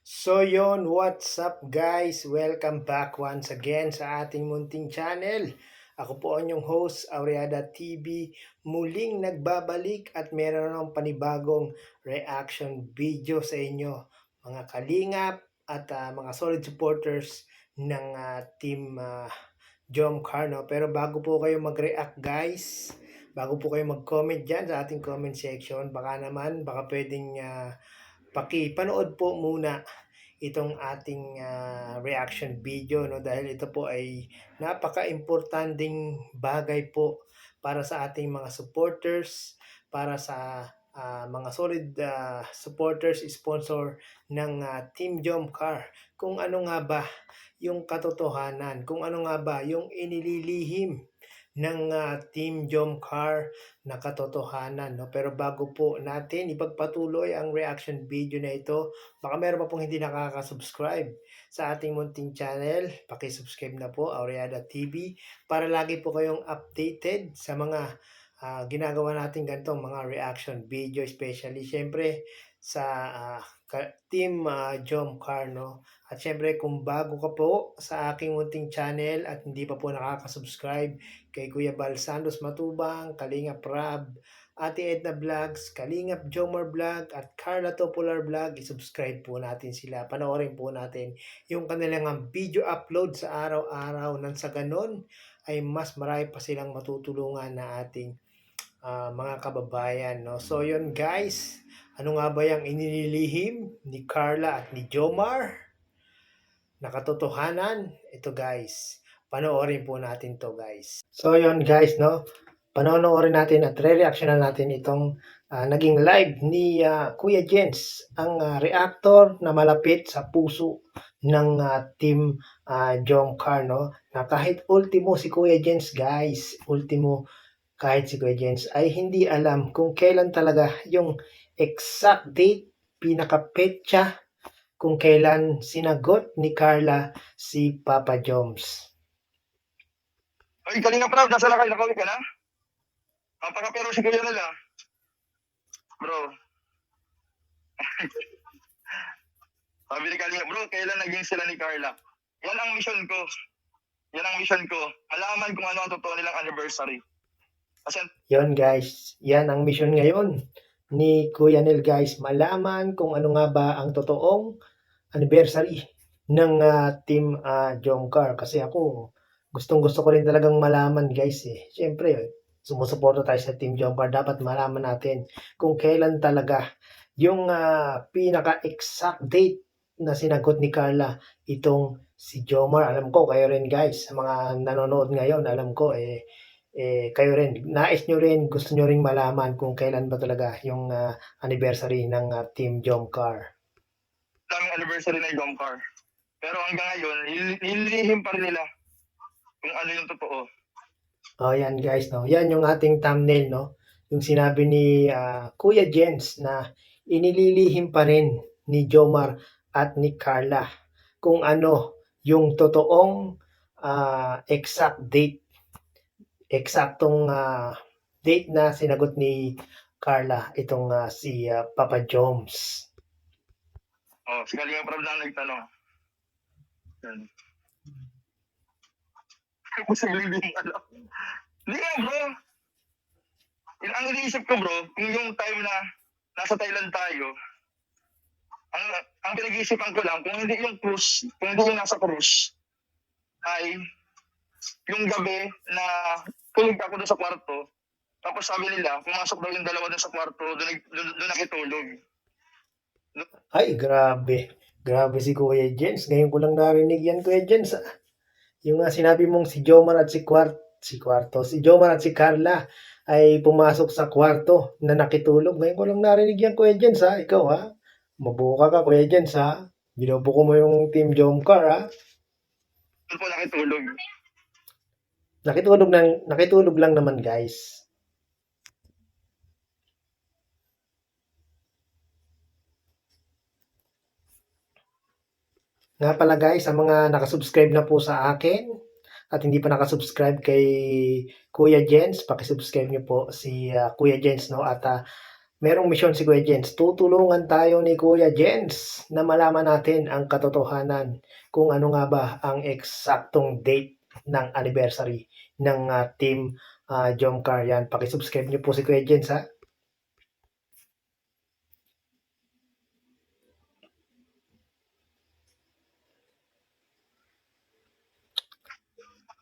So yon, what's up guys? Welcome back once again sa ating munting channel. Ako po ang inyong host, Aureada TV. Muling nagbabalik at meron ng panibagong reaction video sa inyo. Mga kalingap at mga solid supporters ng team Jom Carno. Pero bago po kayo mag-react guys, bago po kayo mag-comment dyan sa ating comment section, baka pwedeng pakipanood po muna itong ating reaction video, no, dahil ito po ay napaka-importanting bagay po para sa ating mga supporters, para sa mga solid supporters, sponsor ng Team Jomcar. Kung ano nga ba yung katotohanan, kung ano nga ba yung inililihim ng Team Jomcar na katotohanan, no? Pero bago po natin ipagpatuloy ang reaction video na ito, baka meron pa pong hindi nakaka-subscribe sa ating munting channel, paki-subscribe na po, Aureada TV, para lagi po kayong updated sa mga ginagawa natin ganitong mga reaction video, especially syempre sa Team Jomcar, no? At syempre kung bago ka po sa aking munting channel at hindi pa po nakaka-subscribe kay Kuya Bal Santos Matubang, Kalingap Rab, Ate Edna Vlogs, Kalingap Jomar Vlog at Carla Topolar Vlog, i-subscribe po natin sila. Panoorin po natin yung kanilang video upload sa araw-araw, nang sa ganon ay mas marami pa silang matutulungan na ating mga kababayan, no? So yun guys, ano nga ba yung inililihim ni Carla at ni Jomar na katotohanan? Ito guys, panoorin po natin to guys. So yun guys, no, panoorin natin at re-reactionan natin itong naging live ni Kuya Jens, ang reactor na malapit sa puso ng Team Jomcar, no, na kahit ultimo si Kuya Jens guys, kahit si Kuya Jens ay hindi alam kung kailan talaga yung exact date, pinakapetsa kung kailan sinagot ni Carla si Papa Joms. Ay, kanina pa nasa lakay, nakawin ka na? Pero si Kuya nila. Bro. Sabi ni Kalinga, bro, kailan naging sila ni Carla? Yan ang mission ko. Malaman kung ano ang totoo nilang anniversary. Kasi yon guys, yan ang mission ngayon ni Kuya Nel guys, malaman kung ano nga ba ang totoong anniversary ng Team Jomcar. Kasi ako, gustong-gusto ko rin talagang malaman guys eh. Siyempre, sumusuporta tayo sa Team Jomcar. Dapat malaman natin kung kailan talaga yung pinaka-exact date na sinagot ni Carla itong si Jomar. Alam ko, kayo rin guys, sa mga nanonood ngayon, alam ko kayo rin, nais nyo rin, gusto nyo rin malaman kung kailan ba talaga yung anniversary ng Team Jomcar. daming anniversary ng Jomcar. Pero hanggang ngayon, nililihim pa rin nila kung ano yung totoo. Oh, yan guys, no. Yan yung ating thumbnail, no. Yung sinabi ni Kuya Jens na inililihim pa rin ni Jomar at ni Carla kung ano yung totoong exact date, eksaktong date na sinagot ni Carla itong si Papa Joms. Oh, si Kalinga Prab lang nagtanong. Yan. Posibleng di mo alam. Hindi nga, bro. Ang iniisip ko, bro, kung yung time na nasa Thailand tayo, ang pinag-iisipan ko lang, kung hindi yung nasa cruise, ay yung gabi na tulog ako doon sa kwarto, tapos sabi nila, pumasok daw yung dalawa doon sa kwarto, doon nakitulog. Ay, grabe. Grabe si Kuya Jens. Ngayon ko lang narinig yan, Kuya Jens. Yung sinabi mong si Jomar at si Jomar at si Carla ay pumasok sa kwarto na nakitulog. Ngayon ko lang narinig yan, Kuya Jens, ha? Ikaw, ha? Mabuka ka, Kuya Jens, ha? Binubuko mo yung Team Jomcar, ha? Doon po nakitulog. Nakitulog lang naman, guys. Nga pala guys, sa mga nakasubscribe na po sa akin at hindi pa nakasubscribe kay Kuya Jens, paki-subscribe niyo po si Kuya Jens, no? At merong misyon si Kuya Jens. Tutulungan tayo ni Kuya Jens na malaman natin ang katotohanan kung ano nga ba ang eksaktong date ng anniversary ng Team Jomcar. Yan, pakisubscribe niyo po si Kuya Jens, ha.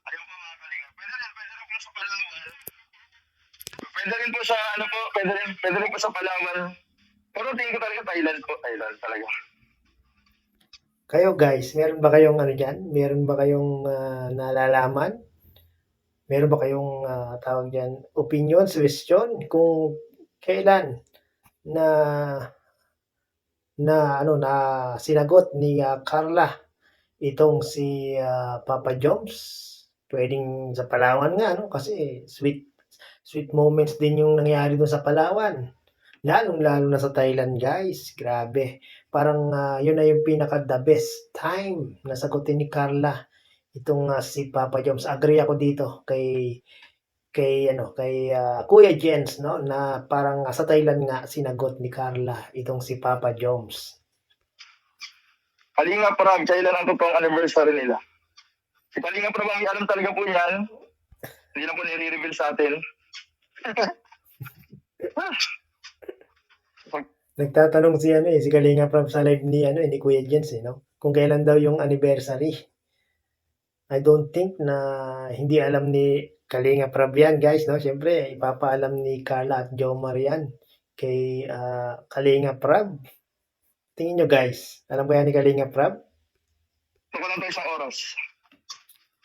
Ayun po mga kalinga. Pwede rin po sa Palawan. Pwede rin po sa ano po, pwede rin po sa Palawan. Pero tingin ko talaga Thailand po, Thailand talaga. Kayo guys, meron ba kayong ano dyan? Meron ba kayong nalalaman? Meron ba kayong tawag dyan, opinion, suggestion kung kailan na na sinagot ni Carla itong si Papa Joms? Pwedeng sa Palawan nga, no? Kasi sweet moments din yung nangyari doon sa Palawan. Lalong-lalo na sa Thailand, guys. Grabe. Parang yun na yung pinaka the best time na sagutin ni Carla itong si Papa Joms. Agree ako dito kay Kuya Jens, no, na parang sa Thailand nga sinagot ni Carla itong si Papa Joms. Kalinga Prab, kailan ang totoong anniversary nila? Si Kalinga Prab ang may alam talaga po yan. Hindi na po nire-reveal sa atin. Nagtatanong si Kalinga Prab sa live ni Kuya Jens, no? Kung kailan daw yung anniversary. I don't think na hindi alam ni Kalinga Prab yan, guys, no? Siyempre, ipapaalam ni Carla at Jomar yan kay Kalinga Prab. Tingin nyo, guys, alam ba yan ni Kalinga Prab? Ito ko lang to isang oras.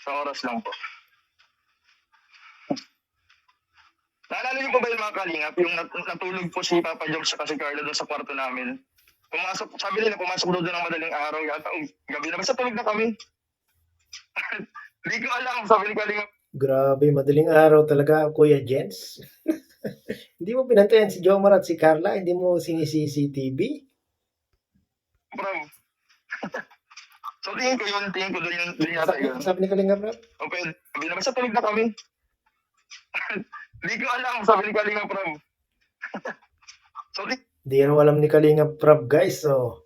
Isang oras lang po. Naalala niyo po ba yung mga kalingap? Yung natulog po si Papa George sa si Carla doon sa kwarto namin. Sabi nila pumasok doon ng madaling araw yata. Gabi na, basta tulog na kami. Hindi ko alam, sabi ni Kalingap. Grabe, madaling araw talaga, Kuya Jens. Hindi mo pinantayan si Jomar at si Carla? Hindi mo sini-CCTV? Bro. So tingin ko doon yata yun. Sabi ni Kalinga Prab? Okay, sabi na, basta tulog na kami. Hindi ko alam, sabi ni Kalingap Prab. So Di raw alam ni Kalinga Prab, guys. So,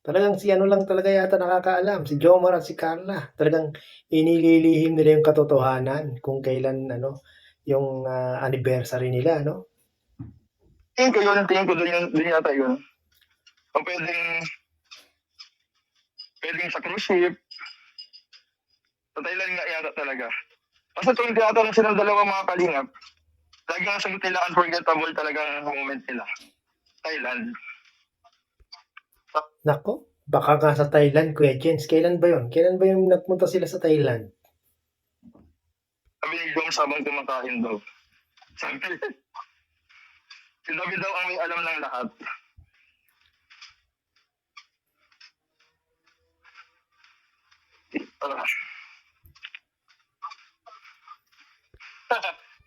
talagang si ano lang talaga yata nakakaalam. Si Jomar at si Carla. Talagang inililihim nila yung katotohanan kung kailan yung anniversary nila, no? tingin ko doon yata yun. O pwedeng sa cruise ship. Sa Thailand nga yata talaga. Basta tuwing tinatanong silang dalawa mga kalingap, lagi ang sagot nila unforgettable talagang moment nila. Thailand. Nako, baka nga sa Thailand, Kuya Jens. Kailan ba yun? Kailan ba yung nagpunta sila sa Thailand? Sabi ni Joms habang kumakain daw. Sabi, si David daw ang may alam ng lahat.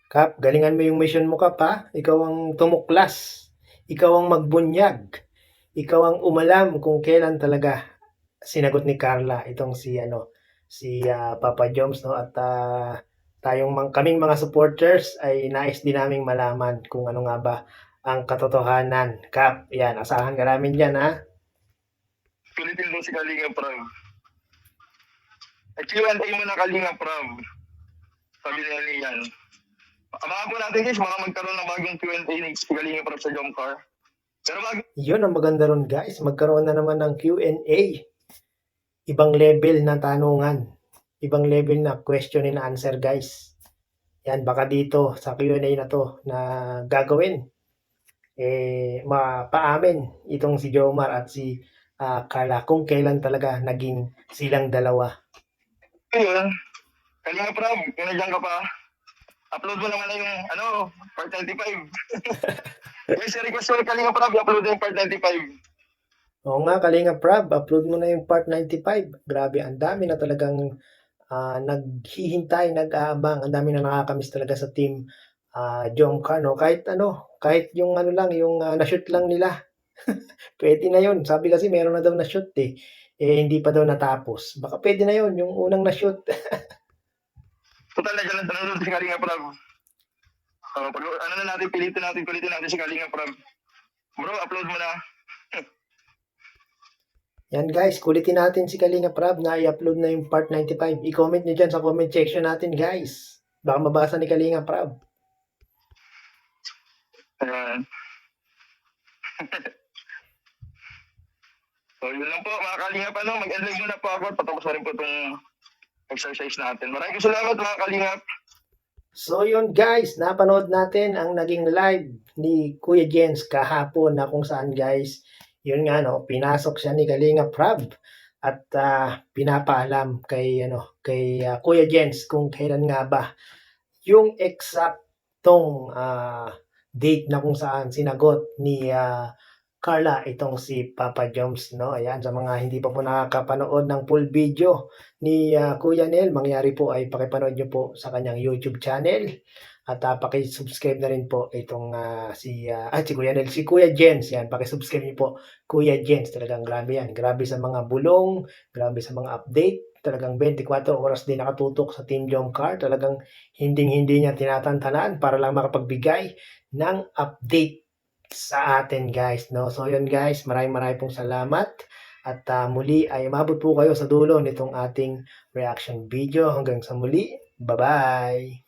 Kap, galingan mo yung mission mo, Kap, ha? Ikaw ang tumuklas. Ikaw ang magbunyag. Ikaw ang umalam kung kailan talaga sinagot ni Carla itong si Papa Joms, no? At kaming mga supporters ay nais din naming malaman kung ano nga ba ang katotohanan. Kap, yan, asahan ka namin dyan, ha? Kulitin mo si Kalinga Prab. Q&A mo na Kalinga Prab. Sabi niya niyan. Abangan po natin guys, baka magkaroon ng bagong Q&A ni Kalinga Prab sa Jomcar. Pero yun ang maganda ron, guys. Magkaroon na naman ng Q&A. Ibang level na tanungan. Ibang level na question and answer, guys. Yan, baka dito sa Q&A na to na gagawin, mapaamin itong si Jomar at si Carla kung kailan talaga naging silang dalawa. Ayun, Kalinga Prab, kung nandiyan ka pa, upload mo naman na yung part 95. Guys, request ko Kalinga Prab, i-upload yung part 95. Oo nga, Kalinga Prab, upload mo na yung part 95. Grabe, ang dami na talagang naghihintay, nag-aabang. Ang dami na nakakamiss talaga sa team Jomcar, no? Kahit yung yung na-shoot lang nila. Pwede na yun. Sabi kasi meron na daw na-shoot eh. Hindi pa daw natapos. Baka pwede na yun, yung unang na-shoot. Total na dyan ang si Kalinga Prab. Pag, ano na natin, pilitin natin si Kalinga Prab. Bro, upload mo na. Yan guys, kulitin natin si Kalinga Prab na i-upload na yung part 95. I-comment nyo dyan sa comment section natin guys. Baka mabasa ni Kalinga Prab. Ayan. So, yun lang po, mga Kalingap. Mag-end muna po ako. Patapos na rin po itong exercise natin. Maraming salamat, mga Kalingap. So yun guys, napanood natin ang naging live ni Kuya Jens kahapon na kung saan guys, yun nga no, pinasok siya ni Kalinga Prab at pinapaalam kay Kuya Jens kung kailan nga ba yung eksaktong date na kung saan sinagot ni Carla itong si Papa Joms, no? Ayan, sa mga hindi pa po nakakapanood ng full video ni Kuya Nel, mangyari po ay pakipanood nyo po sa kanyang YouTube channel at paki-subscribe na rin po itong si Kuya Nel, si Kuya Jens, yan, paki-subscribe niyo po Kuya Jens, talagang grabe yan, grabe sa mga bulong, grabe sa mga update, talagang 24 oras din nakatutok sa Team Jomcar, talagang hindi niya tinatantanan para lang makapagbigay ng update sa atin guys, no? So yun guys, maraming pong salamat at muli ay umabot po kayo sa dulo nitong ating reaction video. Hanggang sa muli, bye-bye!